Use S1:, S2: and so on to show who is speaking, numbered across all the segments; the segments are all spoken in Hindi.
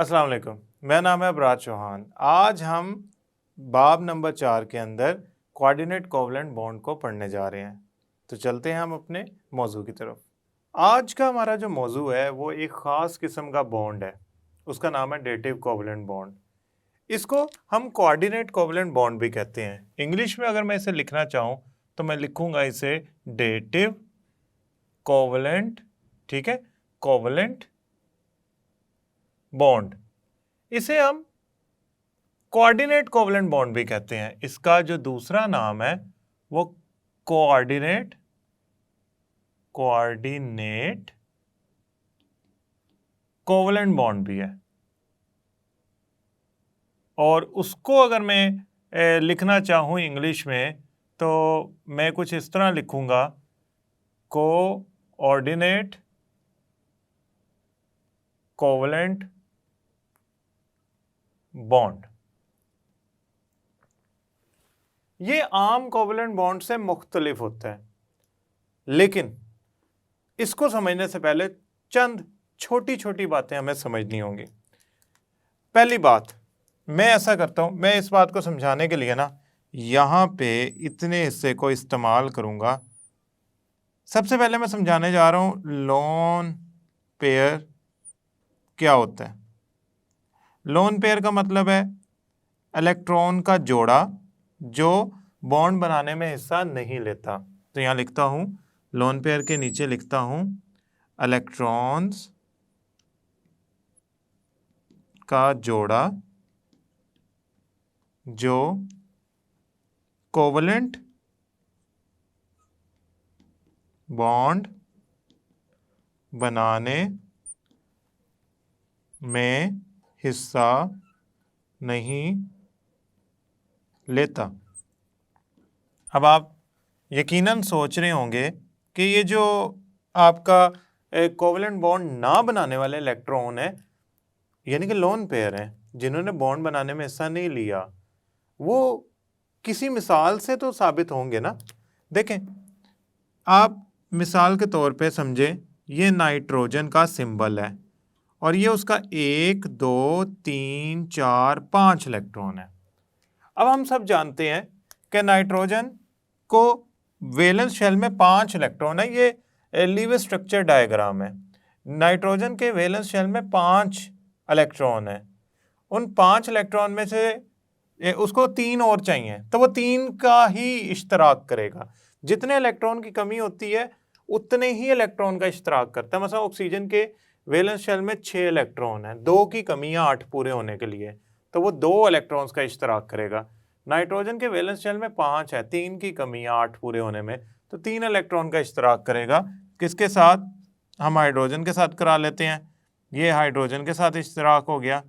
S1: अस्सलाम वालेकुम। मेरा नाम है अबरार चौहान। आज हम बाब नंबर 4 के अंदर कोऑर्डिनेट कोवलेंट बॉन्ड को पढ़ने जा रहे हैं। तो चलते हैं हम अपने मौजू की तरफ। आज का हमारा जो मौजू है वो एक ख़ास किस्म का बॉन्ड है, उसका नाम है डेटिव कोवलेंट बॉन्ड। इसको हम कोऑर्डिनेट कोवलेंट बॉन्ड भी कहते हैं। इंग्लिश में अगर मैं इसे लिखना चाहूँ तो मैं लिखूँगा इसे डेटिव कोवलेंट, ठीक है, कोवलेंट बॉन्ड। इसे हम कोऑर्डिनेट कोवलेंट बॉन्ड भी कहते हैं। इसका जो दूसरा नाम है वो कोऑर्डिनेट कोवलेंट बॉन्ड भी है। और उसको अगर मैं लिखना चाहूँ इंग्लिश में तो मैं कुछ इस तरह लिखूंगा, कोऑर्डिनेट कोवलेंट बॉन्ड। ये आम कोवलेंट बॉन्ड से मुख्तलिफ होता है, लेकिन इसको समझने से पहले चंद छोटी छोटी बातें हमें समझनी होंगी। पहली बात, मैं ऐसा करता हूं, मैं इस बात को समझाने के लिए ना यहां पे इतने हिस्से को इस्तेमाल करूंगा। सबसे पहले मैं समझाने जा रहा हूं लोन पेयर क्या होता है। लोन पेयर का मतलब है इलेक्ट्रॉन का जोड़ा जो बॉन्ड बनाने में हिस्सा नहीं लेता। तो यहां लिखता हूं, लोन पेयर के नीचे लिखता हूं इलेक्ट्रॉन्स का जोड़ा जो कोवलेंट बॉन्ड बनाने में हिस्सा नहीं लेता। अब आप यकीनन सोच रहे होंगे कि ये जो आपका कोवलेंट बॉन्ड ना बनाने वाले इलेक्ट्रॉन है, यानी कि लोन पेयर हैं, जिन्होंने बॉन्ड बनाने में हिस्सा नहीं लिया, वो किसी मिसाल से तो साबित होंगे ना। देखें, आप मिसाल के तौर पे समझें, ये नाइट्रोजन का सिंबल है और ये उसका 1 2 3 4 5 इलेक्ट्रॉन है। अब हम सब जानते हैं कि नाइट्रोजन को वैलेंस शेल में 5 इलेक्ट्रॉन है। ये लीविस स्ट्रक्चर डायग्राम है। नाइट्रोजन के वैलेंस शेल में 5 इलेक्ट्रॉन है। उन 5 इलेक्ट्रॉन में से उसको 3 और चाहिए, तो वो 3 का ही इश्तराक करेगा। जितने इलेक्ट्रॉन की कमी होती है उतने ही इलेक्ट्रॉन का इश्तराक करता है। मतलब ऑक्सीजन के वैलेंस शेल में 6 इलेक्ट्रॉन है, 2 की कमी है 8 पूरे होने के लिए, तो वो 2 इलेक्ट्रॉन्स का इश्तराक करेगा। नाइट्रोजन के वैलेंस शेल में 5 है, 3 की कमी है 8 पूरे होने में, तो 3 इलेक्ट्रॉन का इश्तराक करेगा। किसके साथ? हम हाइड्रोजन के साथ करा लेते हैं। ये हाइड्रोजन के साथ इश्तराक हो गया।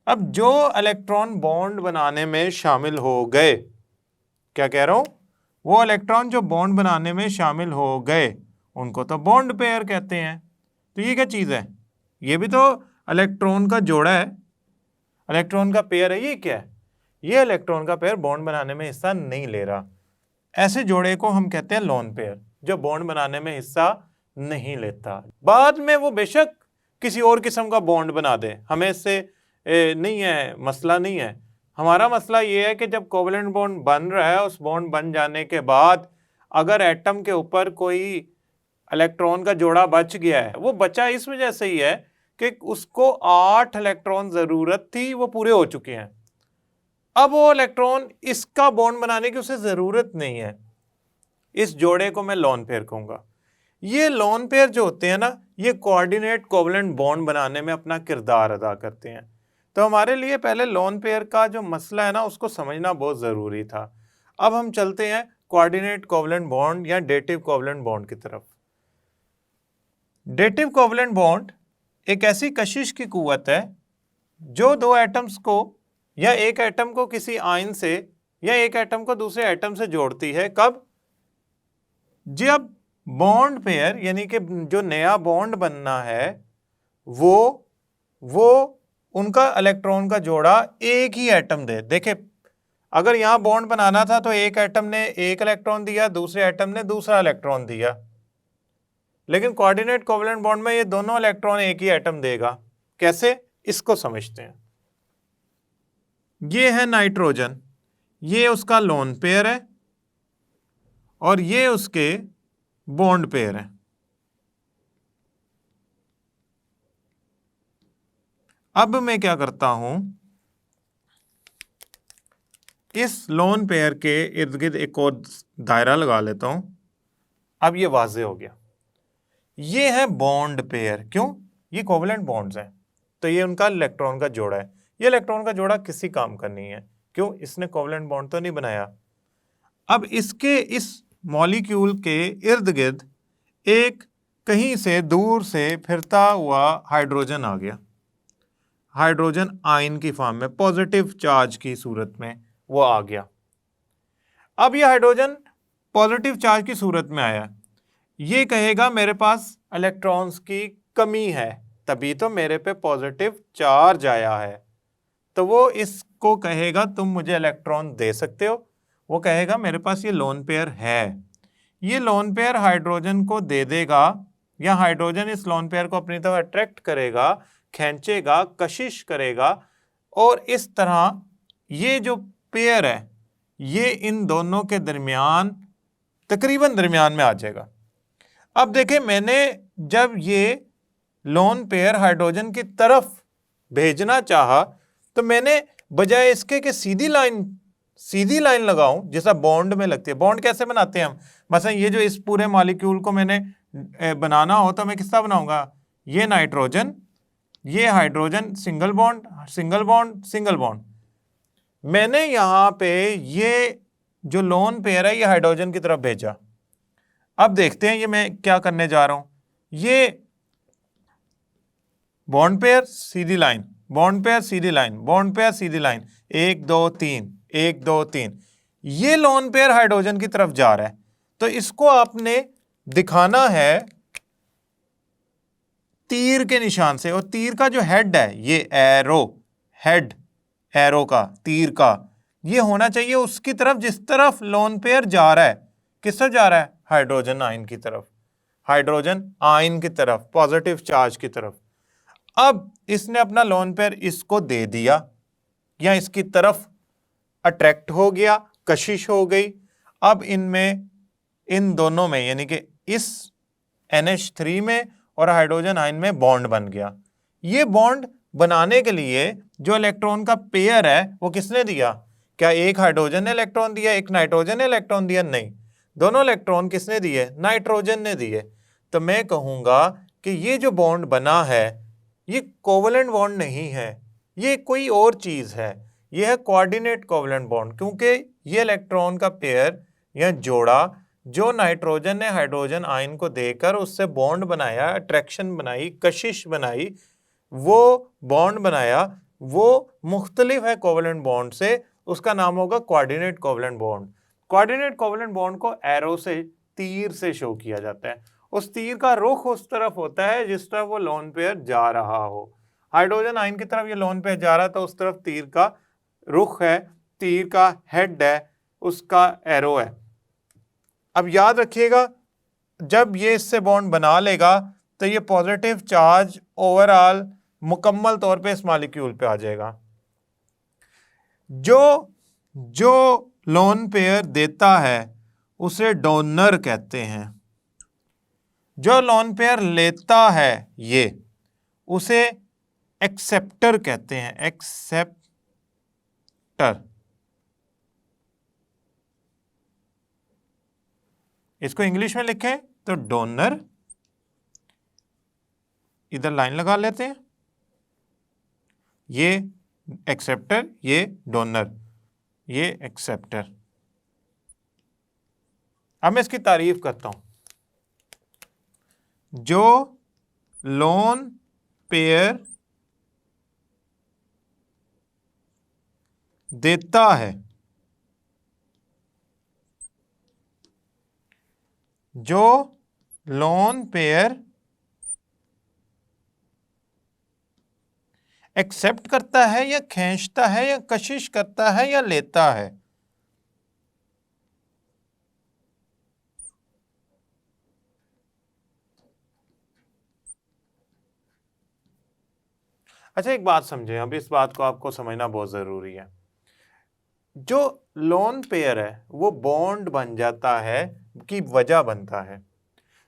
S1: अब जो इलेक्ट्रॉन बॉन्ड बनाने में शामिल हो गए, क्या कह रहा हूं, वो इलेक्ट्रॉन जो बॉन्ड बनाने में शामिल हो गए उनको तो बॉन्ड पेयर कहते हैं। तो ये क्या चीज है? ये भी तो इलेक्ट्रॉन का जोड़ा है, इलेक्ट्रॉन का पेयर है। ये क्या है? ये इलेक्ट्रॉन का पेयर बॉन्ड बनाने में हिस्सा नहीं ले रहा। ऐसे जोड़े को हम कहते हैं लोन पेयर, जो बॉन्ड बनाने में हिस्सा नहीं लेता। बाद में वो बेशक किसी और किस्म का बॉन्ड बना दे, हमें इससे नहीं है, मसला नहीं है। हमारा मसला ये है कि जब कोवलेंट बॉन्ड बन रहा है, उस बॉन्ड बन जाने के बाद अगर एटम के ऊपर कोई इलेक्ट्रॉन का जोड़ा बच गया है, वो बचा इस वजह से ही है कि उसको 8 इलेक्ट्रॉन जरूरत थी, वो पूरे हो चुके हैं। अब वो इलेक्ट्रॉन इसका बॉन्ड बनाने की उसे जरूरत नहीं है। इस जोड़े को मैं लोन पेयर कहूंगा। ये लोन पेयर जो होते हैं ना, ये कोऑर्डिनेट कोवलेंट बॉन्ड बनाने में अपना किरदार अदा करते हैं। तो हमारे लिए पहले लोन पेयर का जो मसला है ना, उसको समझना बहुत ज़रूरी था। अब हम चलते हैं कोऑर्डिनेट कोवलेंट बॉन्ड या डेटिव कोवलेंट बॉन्ड की तरफ। डेटिव कोवलेंट बॉन्ड एक ऐसी कशिश की कुव्वत है जो दो एटम्स को या एक एटम को किसी आयन से या एक एटम को दूसरे एटम से जोड़ती है। कब? जब बॉन्ड पेयर यानी कि जो नया बॉन्ड बनना है वो उनका इलेक्ट्रॉन का जोड़ा एक ही एटम दे। देखे, अगर यहां बॉन्ड बनाना था तो एक एटम ने एक इलेक्ट्रॉन दिया, दूसरे एटम ने दूसरा इलेक्ट्रॉन दिया, लेकिन कोऑर्डिनेट कोवलेंट बॉन्ड में ये दोनों इलेक्ट्रॉन एक ही एटम देगा। कैसे? इसको समझते हैं। ये है नाइट्रोजन, ये उसका लोन पेयर है और ये उसके बॉन्ड पेयर है। अब मैं क्या करता हूं, इस लोन पेयर के इर्द गिर्द एक और दायरा लगा लेता हूं। अब ये वाजे हो गया, ये है बॉन्ड पेयर। क्यों? ये कोवलेंट बॉन्ड्स हैं, तो ये उनका इलेक्ट्रॉन का जोड़ा है। ये इलेक्ट्रॉन का जोड़ा किसी काम का नहीं है। क्यों? इसने कोवलेंट बॉन्ड तो नहीं बनाया। अब इसके इस मॉलिक्यूल के इर्द गिर्द एक कहीं से दूर से फिरता हुआ हाइड्रोजन आ गया। हाइड्रोजन आयन की फॉर्म में, पॉजिटिव चार्ज की सूरत में वो आ गया। अब ये हाइड्रोजन पॉजिटिव चार्ज की सूरत में आया, ये कहेगा मेरे पास इलेक्ट्रॉन्स की कमी है, तभी तो मेरे पे पॉजिटिव चार्ज आया है। तो वो इसको कहेगा तुम मुझे इलेक्ट्रॉन दे सकते हो। वो कहेगा मेरे पास ये लोन पेयर है। ये लोन पेयर हाइड्रोजन को दे देगा, या हाइड्रोजन इस लोन पेयर को अपनी तरफ अट्रैक्ट करेगा, खींचेगा, कशिश करेगा, और इस तरह ये जो पेयर है ये इन दोनों के दरमियान, तकरीबन दरमियान में आ जाएगा। अब देखें, मैंने जब ये लोन पेयर हाइड्रोजन की तरफ भेजना चाहा तो मैंने बजाय इसके कि सीधी लाइन लगाऊं जैसा बॉन्ड में लगती है। बॉन्ड कैसे बनाते हैं हम? मसलन ये जो इस पूरे मॉलिक्यूल को मैंने बनाना हो तो मैं किस तरह बनाऊंगा? ये नाइट्रोजन, ये hydrogen, single bond single bond single bond. मैंने यहां पे ये जो लोन पेयर है ये हाइड्रोजन की तरफ भेजा। अब देखते हैं ये मैं क्या करने जा रहा हूं। ये बॉन्ड पेयर सीधी लाइन, बॉन्ड पेयर सीधी लाइन, बॉन्ड पेयर सीधी लाइन, 1 2 3 1 2 3। ये लोन पेयर हाइड्रोजन की तरफ जा रहा है, तो इसको आपने दिखाना है तीर के निशान से। और तीर का जो हेड है, ये एरो हेड, एरो का, तीर का, ये होना चाहिए उसकी तरफ जिस तरफ लोन पेयर जा रहा है। किस तरफ जा रहा है? हाइड्रोजन आयन की तरफ, हाइड्रोजन आयन की तरफ, पॉजिटिव चार्ज की तरफ। अब इसने अपना लोन पेयर इसको दे दिया, या इसकी तरफ अट्रैक्ट हो गया, कशिश हो गई। अब इनमें, इन दोनों में, यानी कि इस NH3 में और हाइड्रोजन आयन में बॉन्ड बन गया। ये बॉन्ड बनाने के लिए जो इलेक्ट्रॉन का पेयर है वो किसने दिया? क्या एक हाइड्रोजन ने इलेक्ट्रॉन दिया, एक नाइट्रोजन ने इलेक्ट्रॉन दिया? नहीं, दोनों इलेक्ट्रॉन किसने दिए? नाइट्रोजन ने दिए। तो मैं कहूंगा कि ये जो बॉन्ड बना है ये कोवलेंट बॉन्ड नहीं है, ये कोई और चीज है। ये है कोऑर्डिनेट कोवलेंट बॉन्ड, क्योंकि ये इलेक्ट्रॉन का पेयर या जोड़ा जो नाइट्रोजन ने हाइड्रोजन आयन को देकर उससे बॉन्ड बनाया, अट्रैक्शन बनाई, कशिश बनाई, वो बॉन्ड बनाया, वो मुख्तलिफ है कोवलेंट बॉन्ड से। उसका नाम होगा coordinate covalent bond. Coordinate covalent bond को एरो से, तीर से शो किया जाता है। उस तीर का रुख उस तरफ होता है जिस तरफ वो लोन पेयर जा रहा हो। हाइड्रोजन आयन की तरफ ये लोन पेयर जा रहा था, उस तरफ तीर का रुख है, तीर का हेड है, उसका एरो है। अब याद रखिएगा, जब ये इससे बॉन्ड बना लेगा तो ये पॉजिटिव चार्ज ओवरऑल मुकम्मल तौर पे इस मॉलिक्यूल पे आ जाएगा। जो जो लोन पेयर देता है उसे डोनर कहते हैं, जो लोन पेयर लेता है ये उसे एक्सेप्टर कहते हैं, एक्सेप्टर। इसको इंग्लिश में लिखें तो डोनर, इधर लाइन लगा लेते हैं, ये एक्सेप्टर, ये डोनर, ये एक्सेप्टर। अब मैं इसकी तारीफ करता हूं। जो लोन पेयर देता है, जो लोन पेयर एक्सेप्ट करता है या खींचता है या कशिश करता है या लेता है, अच्छा एक बात समझें, अब इस बात को आपको समझना बहुत ज़रूरी है। जो लोन पेयर है वो बॉन्ड बन जाता है की वजह बनता है।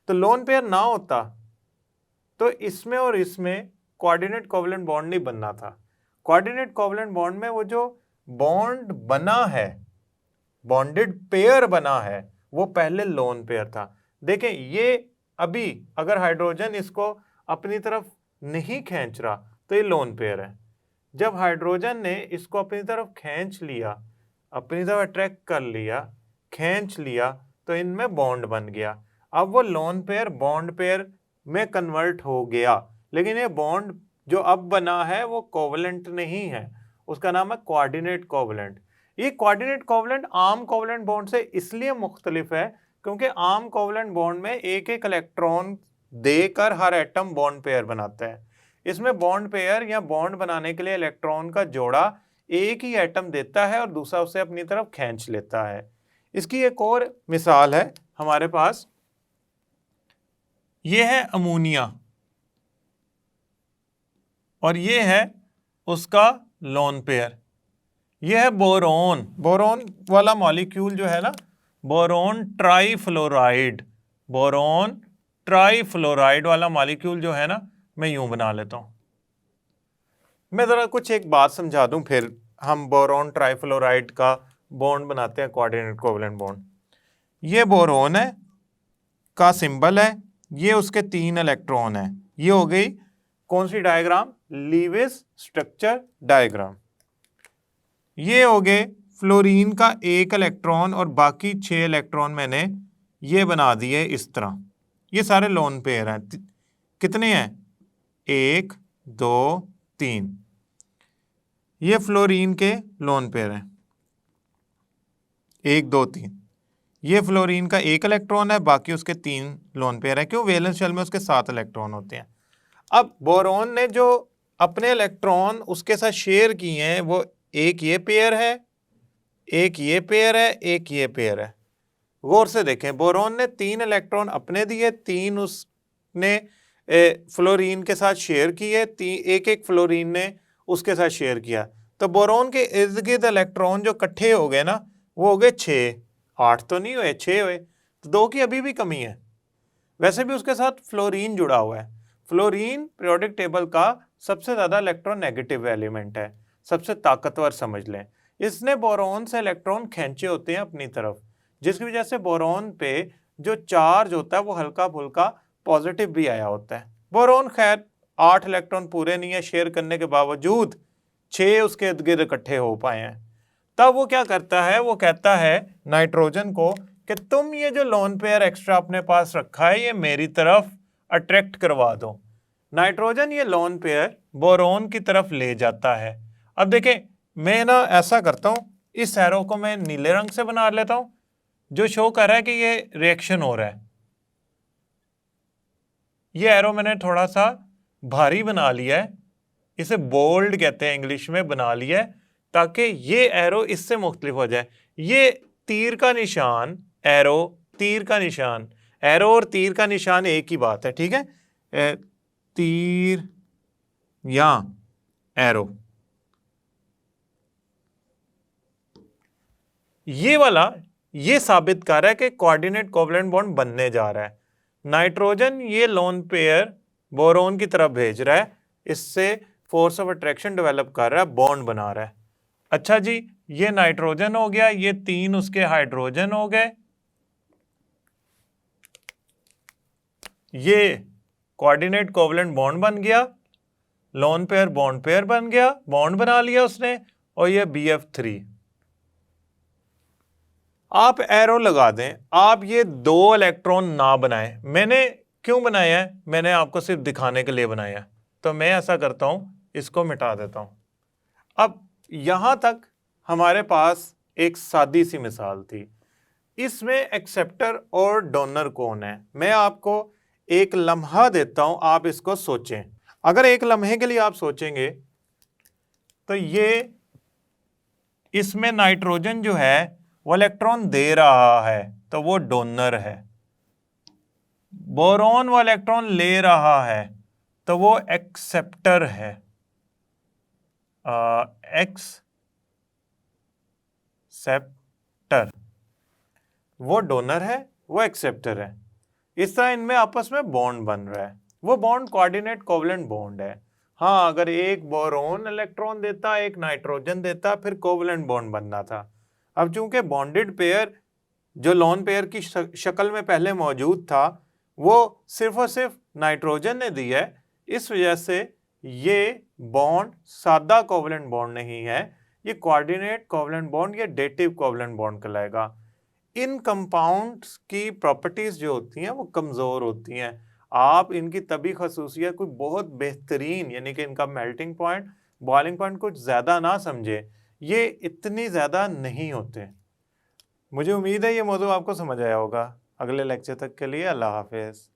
S1: तो लोन पेयर ना होता तो इसमें और इसमें कोऑर्डिनेट कोवलेंट बॉन्ड नहीं बनना था। कोऑर्डिनेट कोवलेंट बॉन्ड में वो जो बॉन्ड बना है, बॉन्डेड पेयर बना है, वो पहले लोन पेयर था। देखें ये अभी अगर हाइड्रोजन इसको अपनी तरफ नहीं खींच रहा तो ये लोन पेयर है। जब हाइड्रोजन ने इसको अपनी तरफ खींच लिया, अपनी तरफ अट्रैक्ट कर लिया, खींच लिया, तो इनमें बॉन्ड बन गया। अब वो लोन पेयर बॉन्ड पेयर में कन्वर्ट हो गया, लेकिन ये बॉन्ड जो अब बना है वो कोवलेंट नहीं है, उसका नाम है कोऑर्डिनेट कोवलेंट। ये कोऑर्डिनेट कोवलेंट आम कोवलेंट बॉन्ड से इसलिए मुख्तलिफ है क्योंकि आम कोवलेंट बॉन्ड में एक एक इलेक्ट्रॉन देकर हर एटम बॉन्ड पेयर बनाता है। इसमें बॉन्ड पेयर या बॉन्ड बनाने के लिए इलेक्ट्रॉन का जोड़ा एक ही एटम देता है और दूसरा उसे अपनी तरफ खींच लेता है। इसकी एक और मिसाल है हमारे पास, ये है अमोनिया और ये है उसका लोन पेयर। ये है बोरोन, बोरोन वाला मॉलिक्यूल जो है ना, बोरोन ट्राईफ्लोराइड, बोरोन ट्राईफ्लोराइड वाला मॉलिक्यूल जो है ना, मैं यूं बना लेता हूं। मैं ज़रा कुछ एक बात समझा दूं, फिर हम बोरोन ट्राईफ्लोराइड का बॉन्ड बनाते हैं, कोऑर्डिनेट कोवलेंट बॉन्ड। ये बोरोन है का सिंबल है, ये उसके 3 इलेक्ट्रॉन है। ये हो गई कौन C diagram? Lewis structure diagram. ये हो गए फ्लोरीन का 1 इलेक्ट्रॉन और बाकी 6 इलेक्ट्रॉन मैंने ये बना दिए इस तरह। ये सारे लोन पेयर हैं। कितने हैं? 1 2 3। ये फ्लोरीन के लोन पेयर हैं, 1 2 3। ये फ्लोरीन का 1 इलेक्ट्रॉन है, बाकी उसके 3 लोन पेयर है। क्यों? वैलेंस शेल में उसके 7 इलेक्ट्रॉन होते हैं। अब बोरोन ने जो अपने इलेक्ट्रॉन उसके साथ शेयर किए हैं, वो एक ये पेयर है, एक ये पेयर है, एक ये पेयर है। गौर से देखें, बोरोन ने 3 इलेक्ट्रॉन अपने दिए, 3 उसने फ्लोरीन के साथ शेयर किए, एक एक फ्लोरीन ने उसके साथ शेयर किया। तो बोरोन के इर्द गिर्द इलेक्ट्रॉन जो इकट्ठे हो गए ना, वो हो गए 6। 8 तो नहीं हुए, 6 हुए, तो 2 की अभी भी कमी है। वैसे भी उसके साथ फ्लोरीन जुड़ा हुआ है। फ्लोरीन पीरियोडिक टेबल का सबसे ज़्यादा इलेक्ट्रोनेगेटिव एलिमेंट है, सबसे ताकतवर समझ लें। इसने बोरोन से इलेक्ट्रॉन खींचे होते हैं अपनी तरफ, जिसकी वजह से बोरोन पे जो चार्ज होता है वो हल्का फुल्का पॉजिटिव भी आया होता है। बोरोन खैर 8 इलेक्ट्रॉन पूरे नहीं है, शेयर करने के बावजूद 6 उसके इर्द गिर्द इकट्ठे हो पाए हैं। तब वो क्या करता है? वो कहता है नाइट्रोजन को कि तुम ये जो लोन पेयर एक्स्ट्रा अपने पास रखा है, ये मेरी तरफ अट्रैक्ट करवा दो। नाइट्रोजन ये लोन पेयर बोरोन की तरफ ले जाता है। अब देखें, मैं ना ऐसा करता हूं, इस एरो को मैं नीले रंग से बना लेता हूं, जो शो कर रहा है कि ये रिएक्शन हो रहा है। ये एरो मैंने थोड़ा सा भारी बना लिया है, इसे बोल्ड कहते हैं इंग्लिश में, बना लिया है ताकि ये एरो इससे मुख्तलिफ हो जाए। ये तीर का निशान, एरो, तीर का निशान, एरो और तीर का निशान एक ही बात है, ठीक है? तीर या एरो, ये वाला ये साबित कर रहा है कि कोऑर्डिनेट कोवलेंट बॉन्ड बनने जा रहा है। नाइट्रोजन ये लोन पेयर बोरोन की तरफ भेज रहा है, इससे फोर्स ऑफ अट्रैक्शन डेवलप कर रहा है, बॉन्ड बना रहा है। अच्छा जी, ये नाइट्रोजन हो गया, ये 3 उसके हाइड्रोजन हो गए, ये कोऑर्डिनेट कोवलेंट बॉन्ड बन गया, लोन पेयर बॉन्ड पेयर बन गया, बॉन्ड बना लिया उसने, और ये BF3। आप एरो लगा दें, आप ये 2 इलेक्ट्रॉन ना बनाएं। मैंने क्यों बनाया है? मैंने आपको सिर्फ दिखाने के लिए बनाया है। तो मैं ऐसा करता हूं, इसको मिटा देता हूं। अब यहां तक हमारे पास एक सादी सी मिसाल थी। इसमें एक्सेप्टर और डोनर कौन है? मैं आपको एक लम्हा देता हूं, आप इसको सोचें। अगर एक लम्हे के लिए आप सोचेंगे तो ये इसमें नाइट्रोजन जो है वो इलेक्ट्रॉन दे रहा है, तो वो डोनर है। बोरोन वो इलेक्ट्रॉन ले रहा है, तो वो एक्सेप्टर है। एक्सेप्टर, वो डोनर है, वो एक्सेप्टर है। इस तरह इनमें आपस में बॉन्ड बन रहा है। वो बॉन्ड कोऑर्डिनेट कोवलेंट बॉन्ड है। हाँ, अगर एक बोरोन इलेक्ट्रॉन देता, एक नाइट्रोजन देता, फिर कोवलेंट बॉन्ड बनना था। अब चूंकि बॉन्डेड पेयर जो लोन पेयर की शक्ल में पहले मौजूद था, वो सिर्फ और सिर्फ नाइट्रोजन ने दी है, इस वजह से ये बॉन्ड सादा कोवलेंट बॉन्ड नहीं है, ये कोऑर्डिनेट कोवलेंट बॉन्ड या डेटिव कोवलेंट बॉन्ड कहलाएगा। इन कंपाउंड्स की प्रॉपर्टीज जो होती हैं वो कमजोर होती हैं। आप इनकी तभी खसूसियत कोई बहुत बेहतरीन, यानी कि इनका मेल्टिंग पॉइंट, बॉइलिंग पॉइंट कुछ ज्यादा ना समझे, ये इतनी ज्यादा नहीं होते। मुझे उम्मीद है ये मौजूद आपको समझ आया होगा। अगले लेक्चर तक के लिए अल्लाह हाफिज।